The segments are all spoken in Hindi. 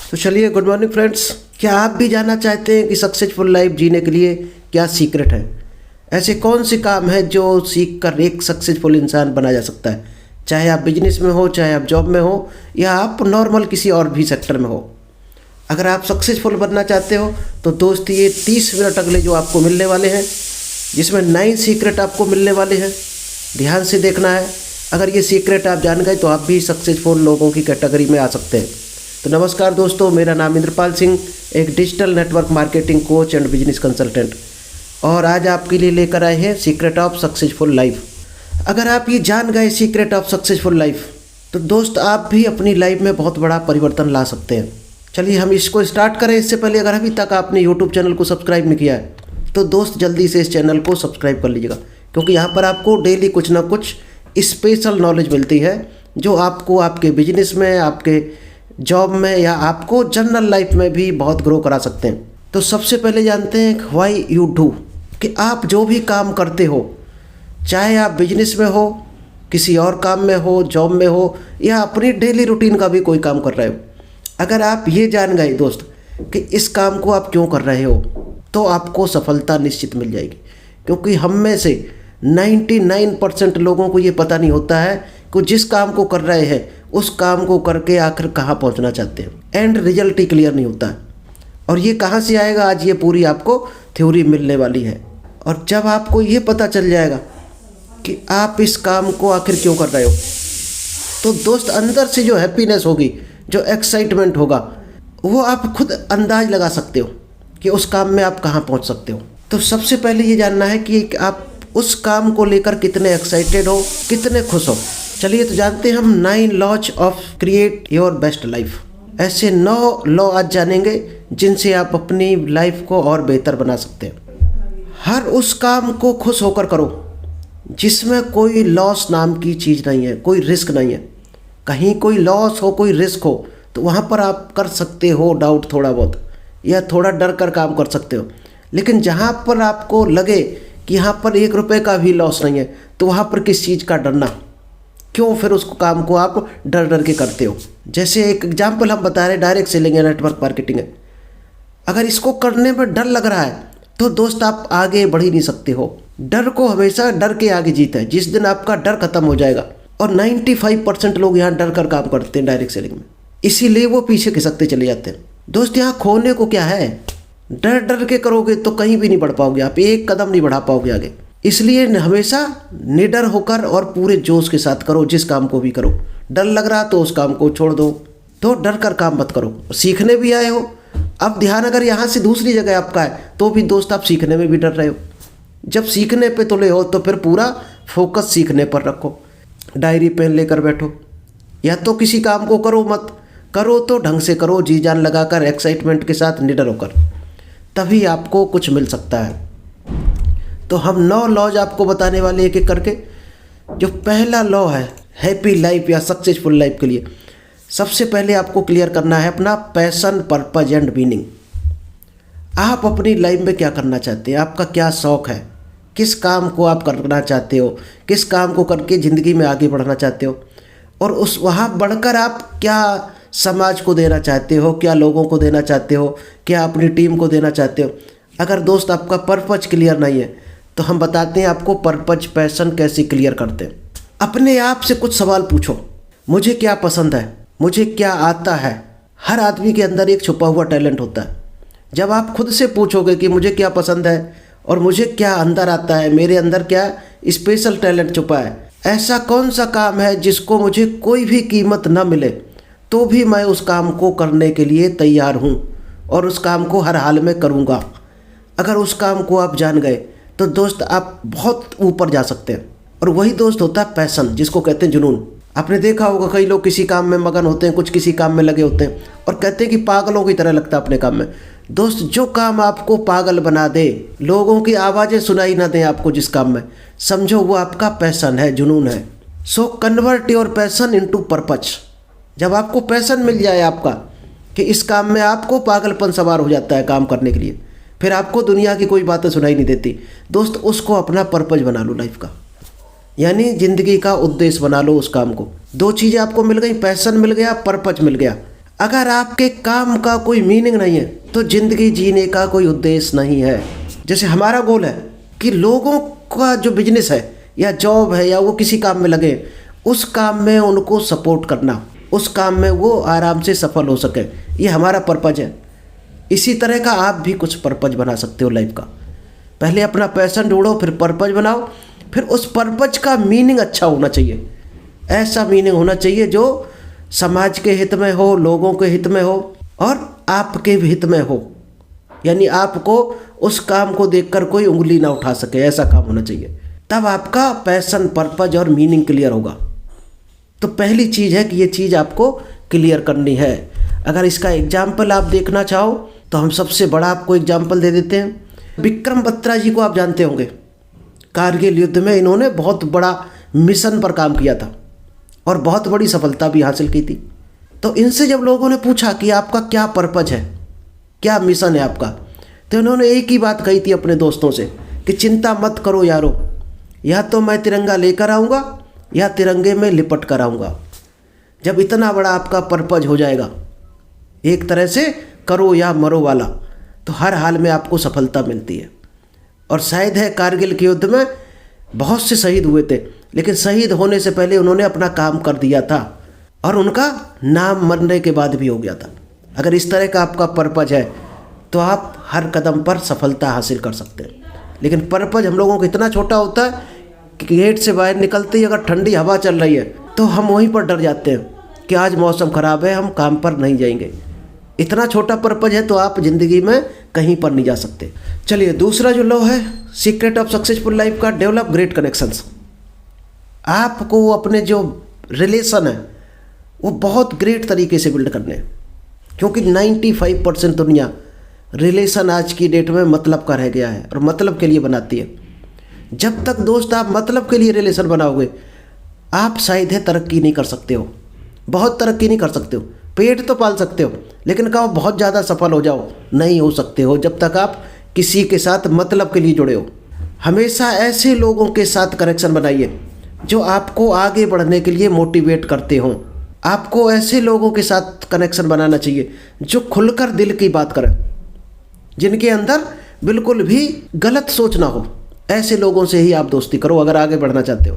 तो चलिए, गुड मॉर्निंग फ्रेंड्स। क्या आप भी जानना चाहते हैं कि सक्सेसफुल लाइफ जीने के लिए क्या सीक्रेट है? ऐसे कौन से काम है जो सीख कर एक सक्सेसफुल इंसान बना जा सकता है, चाहे आप बिजनेस में हो, चाहे आप जॉब में हो, या आप नॉर्मल किसी और भी सेक्टर में हो। अगर आप सक्सेसफुल बनना चाहते हो तो दोस्त, ये 30 मिनट अगले जो आपको मिलने वाले हैं, जिसमें 9 सीक्रेट आपको मिलने वाले हैं, ध्यान से देखना है। अगर ये सीक्रेट आप जान गए तो आप भी सक्सेसफुल लोगों की कैटेगरी में आ सकते हैं। तो नमस्कार दोस्तों, मेरा नाम इंद्रपाल सिंह, एक digital network marketing coach and business consultant, और आज आपके लिए लेकर आए हैं सीक्रेट ऑफ सक्सेसफुल लाइफ। अगर आप ये जान गए सीक्रेट ऑफ सक्सेसफुल लाइफ, तो दोस्त आप भी अपनी लाइफ में बहुत बड़ा परिवर्तन ला सकते हैं। चलिए हम इसको स्टार्ट करें। इससे पहले अगर अभी तक आपने यूट्यूब चैनल को सब्सक्राइब नहीं किया है तो दोस्त जल्दी से इस चैनल को सब्सक्राइब कर लीजिएगा, क्योंकि यहाँ पर आपको डेली कुछ ना कुछ स्पेशल नॉलेज मिलती है जो आपको आपके बिजनेस में, आपके जॉब में, या आपको जनरल लाइफ में भी बहुत ग्रो करा सकते हैं। तो सबसे पहले जानते हैं व्हाई यू डू, कि आप जो भी काम करते हो, चाहे आप बिजनेस में हो, किसी और काम में हो, जॉब में हो, या अपनी डेली रूटीन का भी कोई काम कर रहे हो, अगर आप ये जान गए दोस्त कि इस काम को आप क्यों कर रहे हो, तो आपको सफलता निश्चित मिल जाएगी। क्योंकि हम में से 99% लोगों को ये पता नहीं होता है कि जिस काम को कर रहे हैं उस काम को करके आखिर कहाँ पहुँचना चाहते हैं। एंड रिजल्ट ही क्लियर नहीं होता है। और ये कहाँ से आएगा, आज ये पूरी आपको थ्योरी मिलने वाली है। और जब आपको ये पता चल जाएगा कि आप इस काम को आखिर क्यों कर रहे हो, तो दोस्त अंदर से जो हैप्पीनेस होगी, जो एक्साइटमेंट होगा, वो आप खुद अंदाज लगा सकते हो कि उस काम में आप कहाँ पहुँच सकते हो। तो सबसे पहले ये जानना है कि आप उस काम को लेकर कितने एक्साइटेड हो, कितने खुश हो। चलिए तो जानते हैं हम 9 laws of create your best life. ऐसे 9 लॉ आज जानेंगे जिनसे आप अपनी लाइफ को और बेहतर बना सकते हैं। हर उस काम को खुश होकर करो जिसमें कोई लॉस नाम की चीज़ नहीं है, कोई रिस्क नहीं है। कहीं कोई लॉस हो, कोई रिस्क हो, तो वहाँ पर आप कर सकते हो डाउट थोड़ा बहुत, या थोड़ा डर कर काम कर सकते हो। लेकिन जहाँ पर आपको लगे कि यहाँ पर 1 रुपये का भी लॉस नहीं है, तो वहाँ पर किस चीज़ का डरना, क्यों फिर उस काम को आप डर डर के करते हो। जैसे एक एग्जाम्पल हम बता रहे हैं, डायरेक्ट सेलिंग या नेटवर्क मार्केटिंग है। अगर इसको करने में डर लग रहा है तो दोस्त आप आगे बढ़ ही नहीं सकते हो। डर को हमेशा डर के आगे जीता है। जिस दिन आपका डर खत्म हो जाएगा, और 95% लोग यहाँ डर कर काम करते हैं डायरेक्ट सेलिंग में, इसीलिए वो पीछे खिसकते चले जाते हैं। दोस्त यहाँ खोने को क्या है, डर डर के करोगे तो कहीं भी नहीं बढ़ पाओगे, आप एक कदम नहीं बढ़ा पाओगे आगे। इसलिए हमेशा निडर होकर और पूरे जोश के साथ करो, जिस काम को भी करो। डर लग रहा तो उस काम को छोड़ दो, तो डर कर काम मत करो। सीखने भी आए हो, अब ध्यान अगर यहाँ से दूसरी जगह आपका है तो भी दोस्त आप सीखने में भी डर रहे हो। जब सीखने पे तुले हो तो फिर पूरा फोकस सीखने पर रखो। डायरी पेन लेकर बैठो, या तो किसी काम को करो मत, करो तो ढंग से करो, जी जान लगाकर, एक्साइटमेंट के साथ, निडर होकर, तभी आपको कुछ मिल सकता है। तो हम 9 लॉज आपको बताने वाले एक एक करके। जो पहला लॉ है हैप्पी लाइफ या सक्सेसफुल लाइफ के लिए, सबसे पहले आपको क्लियर करना है अपना पैशन, पर्पज एंड मीनिंग। आप अपनी लाइफ में क्या करना चाहते हैं, आपका क्या शौक़ है, किस काम को आप करना चाहते हो, किस काम को करके ज़िंदगी में आगे बढ़ना चाहते हो, और उस वहाँ बढ़कर आप क्या समाज को देना चाहते हो, क्या लोगों को देना चाहते हो, क्या अपनी टीम को देना चाहते हो। अगर दोस्त आपका पर्पज क्लियर नहीं है तो हम बताते हैं आपको पर्पज, पैशन कैसे क्लियर करते हैं। अपने आप से कुछ सवाल पूछो, मुझे क्या पसंद है, मुझे क्या आता है। हर आदमी के अंदर एक छुपा हुआ टैलेंट होता है। जब आप खुद से पूछोगे कि मुझे क्या पसंद है और मुझे क्या अंदर आता है, मेरे अंदर क्या स्पेशल टैलेंट छुपा है, ऐसा कौन सा काम है जिसको मुझे कोई भी कीमत न मिले तो भी मैं उस काम को करने के लिए तैयार हूँ और उस काम को हर हाल में करूँगा। अगर उस काम को आप जान गए तो दोस्त आप बहुत ऊपर जा सकते हैं। और वही दोस्त होता है पैशन, जिसको कहते हैं जुनून। आपने देखा होगा कई लोग किसी काम में मगन होते हैं, कुछ किसी काम में लगे होते हैं, और कहते हैं कि पागलों की तरह लगता है अपने काम में। दोस्त जो काम आपको पागल बना दे, लोगों की आवाज़ें सुनाई ना दें आपको जिस काम में, समझो वो आपका पैशन है, जुनून है। So convert your passion into purpose. जब आपको पैशन मिल जाए आपका कि इस काम में आपको पागलपन सवार हो जाता है काम करने के लिए, फिर आपको दुनिया की कोई बातें सुनाई नहीं देती, दोस्त उसको अपना पर्पज बना लो लाइफ का, यानी ज़िंदगी का उद्देश्य बना लो उस काम को। 2 चीज़ें आपको मिल गई, पैशन मिल गया, पर्पज मिल गया। अगर आपके काम का कोई मीनिंग नहीं है तो ज़िंदगी जीने का कोई उद्देश्य नहीं है। जैसे हमारा गोल है कि लोगों का जो बिजनेस है या जॉब है या वो किसी काम में लगे, उस काम में उनको सपोर्ट करना, उस काम में वो आराम से सफल हो सके, ये हमारा पर्पज़ है। इसी तरह का आप भी कुछ पर्पज़ बना सकते हो लाइफ का। पहले अपना पैशन ढूंढो, फिर पर्पज़ बनाओ, फिर उस पर्पज़ का मीनिंग अच्छा होना चाहिए। ऐसा मीनिंग होना चाहिए जो समाज के हित में हो, लोगों के हित में हो और आपके भी हित में हो। यानी आपको उस काम को देखकर कोई उंगली ना उठा सके, ऐसा काम होना चाहिए। तब आपका पैशन, पर्पज़ और मीनिंग क्लियर होगा। तो पहली चीज़ है कि ये चीज़ आपको क्लियर करनी है। अगर इसका एग्जाम्पल आप देखना चाहो तो हम सबसे बड़ा आपको एग्जाम्पल दे देते हैं। विक्रम बत्रा जी को आप जानते होंगे। कारगिल युद्ध में इन्होंने बहुत बड़ा मिशन पर काम किया था और बहुत बड़ी सफलता भी हासिल की थी। तो इनसे जब लोगों ने पूछा कि आपका क्या पर्पज़ है, क्या मिशन है आपका, तो इन्होंने एक ही बात कही थी अपने दोस्तों से कि चिंता मत करो यारो, या तो मैं तिरंगा लेकर आऊँगा या तिरंगे में लिपट कर आऊँगा। जब इतना बड़ा आपका पर्पज़ हो जाएगा, एक तरह से करो या मरो वाला, तो हर हाल में आपको सफलता मिलती है। और शायद है कारगिल के युद्ध में बहुत से शहीद हुए थे, लेकिन शहीद होने से पहले उन्होंने अपना काम कर दिया था और उनका नाम मरने के बाद भी हो गया था। अगर इस तरह का आपका पर्पज़ है तो आप हर कदम पर सफलता हासिल कर सकते हैं। लेकिन पर्पज़ हम लोगों को इतना छोटा होता है कि गेट से बाहर निकलते ही अगर ठंडी हवा चल रही है तो हम वहीं पर डर जाते हैं कि आज मौसम ख़राब है, हम काम पर नहीं जाएंगे। इतना छोटा पर्पज़ है तो आप ज़िंदगी में कहीं पर नहीं जा सकते। चलिए, दूसरा जो लॉ है सीक्रेट ऑफ सक्सेसफुल लाइफ का, डेवलप ग्रेट कनेक्शंस। आपको अपने जो रिलेशन है वो बहुत ग्रेट तरीके से बिल्ड करने हैं, क्योंकि 95% दुनिया रिलेशन आज की डेट में मतलब का रह गया है और मतलब के लिए बनाती है। जब तक दोस्त आप मतलब के लिए रिलेशन बनाओगे, आप शायद है तरक्की नहीं कर सकते हो, बहुत तरक्की नहीं कर सकते हो। पेट तो पाल सकते हो, लेकिन कहो बहुत ज़्यादा सफल हो जाओ, नहीं हो सकते हो जब तक आप किसी के साथ मतलब के लिए जुड़े हो। हमेशा ऐसे लोगों के साथ कनेक्शन बनाइए जो आपको आगे बढ़ने के लिए मोटिवेट करते हों। आपको ऐसे लोगों के साथ कनेक्शन बनाना चाहिए जो खुलकर दिल की बात करें, जिनके अंदर बिल्कुल भी गलत सोच ना हो। ऐसे लोगों से ही आप दोस्ती करो अगर आगे बढ़ना चाहते हो।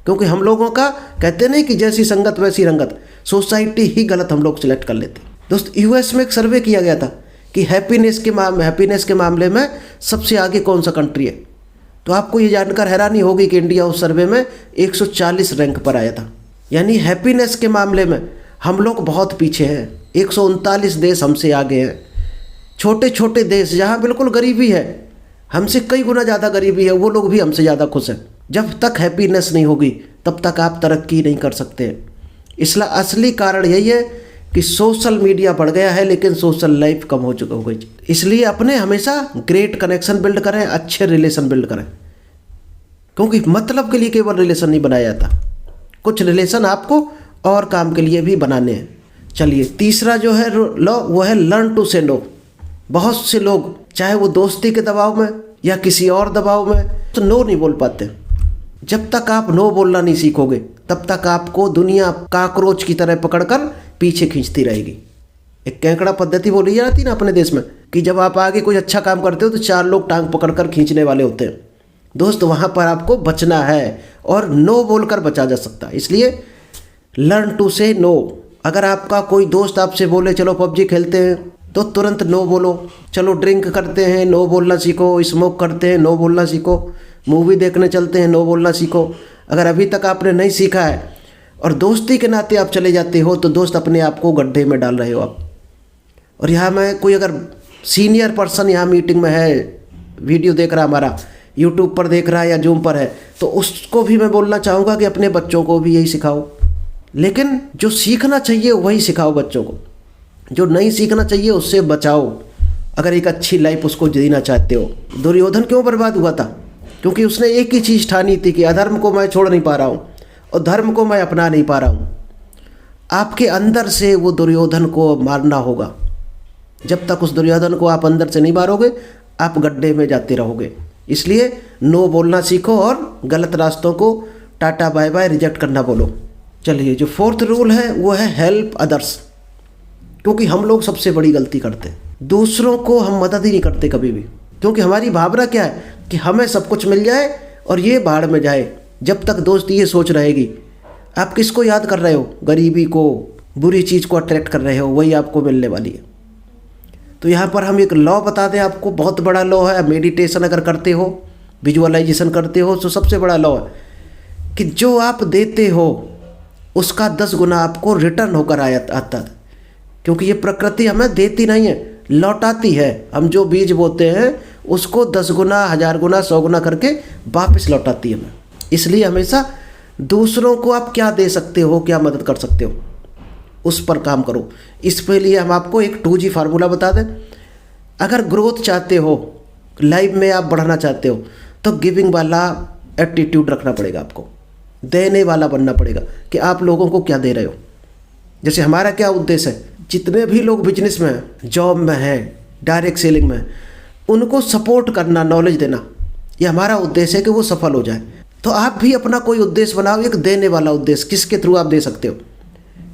क्योंकि हम लोगों का कहते नहीं कि जैसी संगत वैसी रंगत, सोसाइटी ही गलत हम लोग सिलेक्ट कर लेते। दोस्त, यूएस में एक सर्वे किया गया था कि हैप्पीनेस के मामले में सबसे आगे कौन सा कंट्री है। तो आपको ये जानकर हैरानी होगी कि इंडिया उस सर्वे में 140 रैंक पर आया था। यानी हैप्पीनेस के मामले में हम लोग बहुत पीछे हैं। 139 देश हमसे आगे हैं। छोटे छोटे देश जहाँ बिल्कुल गरीबी है, हमसे कई गुना ज़्यादा गरीबी है, वो लोग भी हमसे ज़्यादा खुश हैं। जब तक हैप्पीनेस नहीं होगी तब तक आप तरक्की नहीं कर सकते। इसलिए असली कारण यही है कि सोशल मीडिया बढ़ गया है लेकिन सोशल लाइफ कम हो गई। इसलिए अपने हमेशा ग्रेट कनेक्शन बिल्ड करें, अच्छे रिलेशन बिल्ड करें, क्योंकि मतलब के लिए केवल रिलेशन नहीं बनाया जाता, कुछ रिलेशन आपको और काम के लिए भी बनाने हैं। चलिए, तीसरा जो है लॉ वो है लर्न टू से नो। बहुत से लोग चाहे वो दोस्ती के दबाव में या किसी और दबाव में तो नो नहीं बोल पाते। जब तक आप नो बोलना नहीं सीखोगे तब तक आपको दुनिया काकरोच की तरह पकड़कर पीछे खींचती रहेगी। एक केंकड़ा पद्धति बोली जाती है ना अपने देश में, कि जब आप आगे कोई अच्छा काम करते हो तो 4 लोग टांग पकड़कर खींचने वाले होते हैं। दोस्त, वहाँ पर आपको बचना है और नो बोलकर बचा जा सकता है। इसलिए लर्न टू से नो। अगर आपका कोई दोस्त आपसे बोले चलो पबजी खेलते हैं तो तुरंत नो बोलो। चलो ड्रिंक करते हैं, नो बोलना सीखो। स्मोक करते हैं, नो बोलना सीखो। मूवी देखने चलते हैं, नो बोलना सीखो। अगर अभी तक आपने नहीं सीखा है और दोस्ती के नाते आप चले जाते हो तो दोस्त अपने आप को गड्ढे में डाल रहे हो आप। और यहाँ मैं कोई अगर सीनियर पर्सन यहाँ मीटिंग में है, वीडियो देख रहा हमारा, यूट्यूब पर देख रहा है या जूम पर है, तो उसको भी मैं बोलना चाहूँगा कि अपने बच्चों को भी यही सिखाओ। लेकिन जो सीखना चाहिए वही सिखाओ बच्चों को, जो नहीं सीखना चाहिए उससे बचाओ। अगर एक अच्छी लाइफ उसको जीना चाहते हो। दुर्योधन क्यों बर्बाद हुआ था? क्योंकि उसने एक ही चीज़ ठानी थी कि अधर्म को मैं छोड़ नहीं पा रहा हूँ और धर्म को मैं अपना नहीं पा रहा हूँ। आपके अंदर से वो दुर्योधन को मारना होगा। जब तक उस दुर्योधन को आप अंदर से नहीं मारोगे आप गड्ढे में जाते रहोगे। इसलिए नो बोलना सीखो और गलत रास्तों को टाटा बाय बाय रिजेक्ट करना बोलो। चलिए, जो 4th रूल है वो है हेल्प अदर्स। क्योंकि हम लोग सबसे बड़ी गलती करते हैं, दूसरों को हम मदद ही नहीं करते कभी भी, क्योंकि हमारी भावना क्या है कि हमें सब कुछ मिल जाए और ये भाड़ में जाए। जब तक दोस्त ये सोच रहेगी, आप किसको याद कर रहे हो? गरीबी को, बुरी चीज़ को अट्रैक्ट कर रहे हो, वही आपको मिलने वाली है। तो यहाँ पर हम एक लॉ बता दें आपको, बहुत बड़ा लॉ है। मेडिटेशन अगर करते हो, विजुअलाइजेशन करते हो, तो सबसे बड़ा लॉ है कि जो आप देते हो उसका 10 गुना आपको रिटर्न होकर आता है। क्योंकि ये प्रकृति हमें देती नहीं है, लौटाती है। हम जो बीज बोते हैं उसको 10 गुना, 1000 गुना, 100 गुना करके वापस लौटाती है हमें। इसलिए हमेशा दूसरों को आप क्या दे सकते हो, क्या मदद कर सकते हो, उस पर काम करो। इसके लिए हम आपको एक 2G फार्मूला बता दें। अगर ग्रोथ चाहते हो, लाइफ में आप बढ़ना चाहते हो, तो गिविंग वाला एटीट्यूड रखना पड़ेगा आपको, देने वाला बनना पड़ेगा कि आप लोगों को क्या दे रहे हो। जैसे हमारा क्या उद्देश्य है, जितने भी लोग बिजनेस में हैं, जॉब में हैं, डायरेक्ट सेलिंग में हैं, उनको सपोर्ट करना, नॉलेज देना, ये हमारा उद्देश्य है कि वो सफल हो जाए। तो आप भी अपना कोई उद्देश्य बनाओ, एक देने वाला उद्देश्य। किसके थ्रू आप दे सकते हो?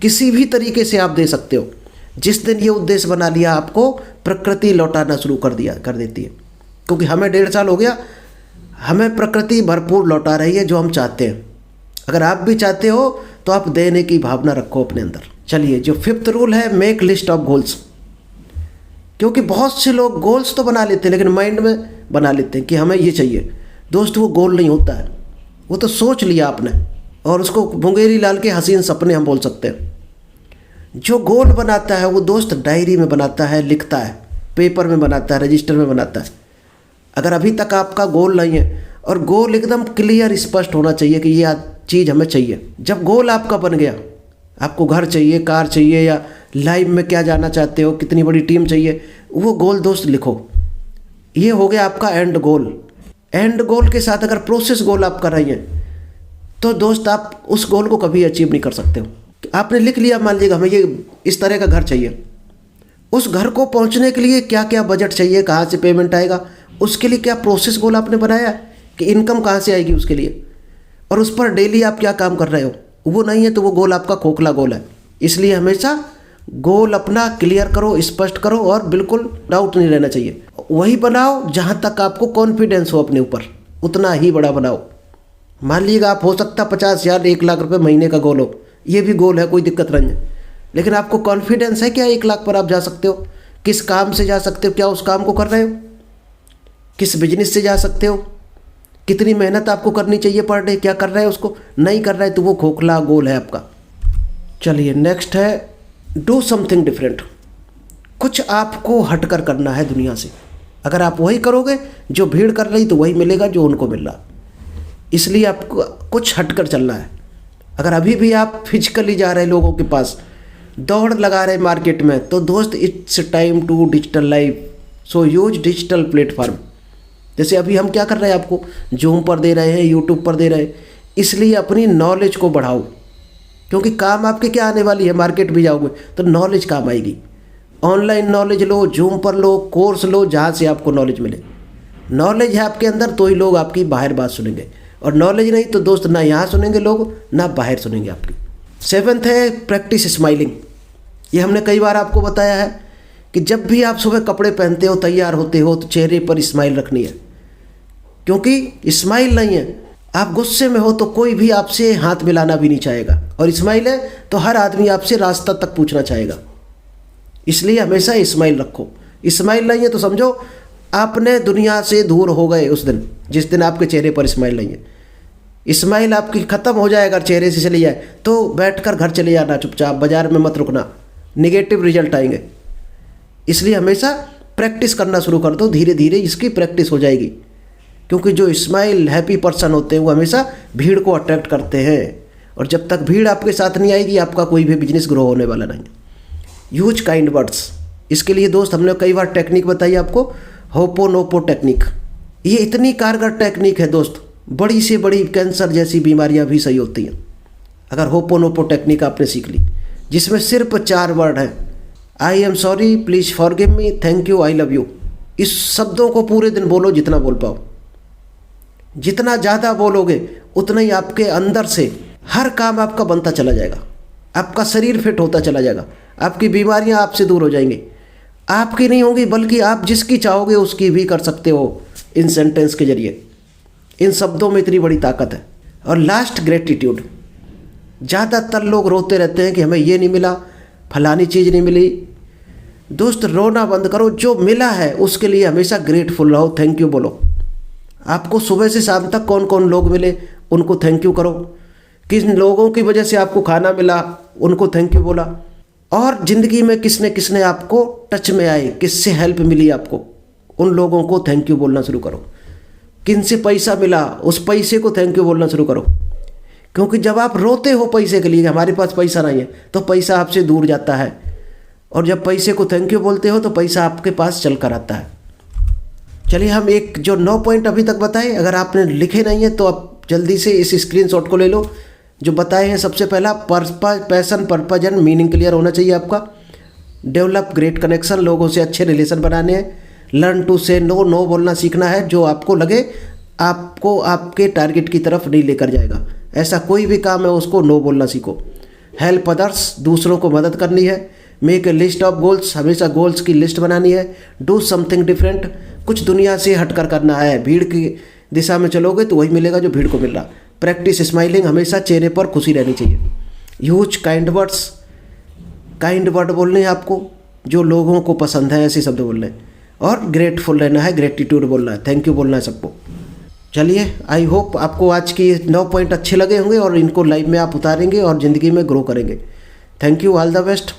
किसी भी तरीके से आप दे सकते हो। जिस दिन ये उद्देश्य बना लिया, आपको प्रकृति लौटाना शुरू कर देती है। क्योंकि हमें 1.5 साल हो गया, हमें प्रकृति भरपूर लौटा रही है जो हम चाहते हैं। अगर आप भी चाहते हो तो आप देने की भावना रखो अपने अंदर। चलिए, जो 5th रूल है, मेक लिस्ट ऑफ गोल्स। क्योंकि बहुत से लोग गोल्स तो बना लेते हैं, लेकिन माइंड में बना लेते हैं कि हमें ये चाहिए। दोस्त, वो गोल नहीं होता है, वो तो सोच लिया आपने, और उसको मुंगेरी लाल के हसीन सपने हम बोल सकते हैं। जो गोल बनाता है वो दोस्त डायरी में बनाता है, लिखता है, पेपर में बनाता है, रजिस्टर में बनाता है। अगर अभी तक आपका गोल नहीं है, और गोल एकदम क्लियर, स्पष्ट होना चाहिए कि ये चीज़ हमें चाहिए। जब गोल आपका बन गया, आपको घर चाहिए, कार चाहिए, या लाइफ में क्या जाना चाहते हो, कितनी बड़ी टीम चाहिए, वो गोल दोस्त लिखो। ये हो गया आपका एंड गोल। एंड गोल के साथ अगर प्रोसेस गोल आप कर रही हैं, तो दोस्त आप उस गोल को कभी अचीव नहीं कर सकते हो। आपने लिख लिया, मान लीजिए हमें ये इस तरह का घर चाहिए, उस घर को पहुंचने के लिए क्या क्या बजट चाहिए, कहाँ से पेमेंट आएगा, उसके लिए क्या प्रोसेस गोल आपने बनाया कि इनकम कहाँ से आएगी उसके लिए, और उस पर डेली आप क्या काम कर रहे हो, वो नहीं है तो वो गोल आपका खोखला गोल है। इसलिए हमेशा गोल अपना क्लियर करो, स्पष्ट करो, और बिल्कुल डाउट नहीं रहना चाहिए। वही बनाओ जहाँ तक आपको कॉन्फिडेंस हो अपने ऊपर, उतना ही बड़ा बनाओ। मान लीजिएगा आप, हो सकता 50,000, 1 लाख रुपए महीने का गोल हो, ये भी गोल है, कोई दिक्कत नहीं है। लेकिन आपको कॉन्फिडेंस है क्या 1 लाख पर आप जा सकते हो? किस काम से जा सकते हो? क्या उस काम को कर रहे हो? किस बिजनेस से जा सकते हो? कितनी मेहनत आपको करनी चाहिए पर डे? क्या कर रहे हैं उसको? नहीं कर रहे तो वो खोखला गोल है आपका। चलिए, नेक्स्ट है डू समथिंग डिफरेंट। कुछ आपको हटकर करना है दुनिया से। अगर आप वही करोगे जो भीड़ कर रही, तो वही मिलेगा जो उनको मिल रहा। इसलिए आपको कुछ हटकर चलना है। अगर अभी भी आप फिजिकली जा रहे लोगों के पास, दौड़ लगा रहे मार्केट में, तो दोस्त, it's time to digital life, so use digital platform. जैसे अभी हम क्या कर रहे हैं, आपको जूम पर दे रहे हैं, यूट्यूब पर दे रहे हैं। इसलिए अपनी नॉलेज को बढ़ाओ, क्योंकि काम आपके क्या आने वाली है, मार्केट भी जाओगे तो नॉलेज काम आएगी। ऑनलाइन नॉलेज लो, जूम पर लो, कोर्स लो, जहाँ से आपको नॉलेज मिले। नॉलेज है आपके अंदर तो ही लोग आपकी बाहर बात सुनेंगे, और नॉलेज नहीं तो दोस्त ना यहाँ सुनेंगे लोग, ना बाहर सुनेंगे आपकी। 7th है प्रैक्टिस स्माइलिंग। ये हमने कई बार आपको बताया है कि जब भी आप सुबह कपड़े पहनते हो, तैयार होते हो, तो चेहरे पर स्माइल रखनी है। क्योंकि स्माइल नहीं है, आप गुस्से में हो तो कोई भी आपसे हाथ मिलाना भी नहीं चाहेगा, और स्माइल है तो हर आदमी आपसे रास्ता तक पूछना चाहेगा। इसलिए हमेशा स्माइल रखो। स्माइल नहीं है तो समझो आपने दुनिया से दूर हो गए उस दिन, जिस दिन आपके चेहरे पर स्माइल नहीं है। स्माइल आपकी ख़त्म हो जाए, अगर चेहरे से चली जाए तो बैठकर घर चले जाना चुपचाप, बाजार में मत रुकना, निगेटिव रिजल्ट आएंगे। इसलिए हमेशा प्रैक्टिस करना शुरू कर दो, धीरे धीरे इसकी प्रैक्टिस हो जाएगी। क्योंकि जो स्माइल हैप्पी पर्सन होते हैं वो हमेशा भीड़ को अट्रैक्ट करते हैं, और जब तक भीड़ आपके साथ नहीं आएगी, आपका कोई भी बिजनेस ग्रो होने वाला नहीं। Use kind words. इसके लिए दोस्त हमने कई बार टेक्निक बताई आपको, होपोनोपो टेक्निक। ये इतनी कारगर टेक्निक है दोस्त, बड़ी से बड़ी कैंसर जैसी बीमारियां भी सही होती हैं अगर होपोनोपो टेक्निक आपने सीख ली, जिसमें सिर्फ 4 वर्ड हैं। I am sorry, please forgive me, thank you, I love you. इस शब्दों को पूरे दिन बोलो, जितना बोल पाओ। जितना ज़्यादा बोलोगे उतना ही आपके अंदर से हर काम आपका बनता चला जाएगा, आपका शरीर फिट होता चला जाएगा, आपकी बीमारियां आपसे दूर हो जाएंगी। आपकी नहीं होंगी बल्कि आप जिसकी चाहोगे उसकी भी कर सकते हो इन सेंटेंस के जरिए। इन शब्दों में इतनी बड़ी ताकत है। और लास्ट, ग्रेटिट्यूड। ज़्यादातर लोग रोते रहते हैं कि हमें ये नहीं मिला, फलानी चीज़ नहीं मिली। दोस्त, रोना बंद करो। जो मिला है उसके लिए हमेशा ग्रेटफुल रहो, थैंक यू बोलो। आपको सुबह से शाम तक कौन कौन लोग मिले उनको थैंक यू करो। किन लोगों की वजह से आपको खाना मिला उनको थैंक यू बोला। और ज़िंदगी में किसने किसने आपको टच में आए, किससे हेल्प मिली आपको, उन लोगों को थैंक यू बोलना शुरू करो। किन से पैसा मिला उस पैसे को थैंक यू बोलना शुरू करो। क्योंकि जब आप रोते हो पैसे के लिए कि हमारे पास पैसा नहीं है, तो पैसा आपसे दूर जाता है। और जब पैसे को थैंक यू बोलते हो तो पैसा आपके पास चल कर आता है। चलिए, हम एक जो 9 पॉइंट अभी तक बताए, अगर आपने लिखे नहीं है तो आप जल्दी से इस स्क्रीनशॉट को ले लो जो बताए हैं। सबसे पहला, passion, purpose and meaning clear होना चाहिए आपका। डेवलप ग्रेट कनेक्शन, लोगों से अच्छे रिलेशन बनाने हैं। लर्न टू से नो, नो बोलना सीखना है। जो आपको लगे आपको आपके टारगेट की तरफ नहीं लेकर जाएगा, ऐसा कोई भी काम है उसको नो बोलना सीखो। हेल्प अदर्स, दूसरों को मदद करनी है। Make a list of goals, हमेशा गोल्स की लिस्ट बनानी है। डू समथिंग डिफरेंट, कुछ दुनिया से हटकर करना है। भीड़ की दिशा में चलोगे तो वही मिलेगा जो भीड़ को मिल रहा। प्रैक्टिस स्माइलिंग, हमेशा चेहरे पर खुशी रहनी चाहिए। Use kind words, kind word बोलने हैं आपको, जो लोगों को पसंद है ऐसे शब्द बोलने हैं। और ग्रेटफुल रहना है, ग्रेटिट्यूड बोलना है, थैंक यू बोलना है सबको। चलिए, आई होप आपको आज की 9 पॉइंट अच्छे लगे होंगे और इनको लाइफ में आप उतारेंगे और ज़िंदगी में ग्रो करेंगे। Thank you, all the best.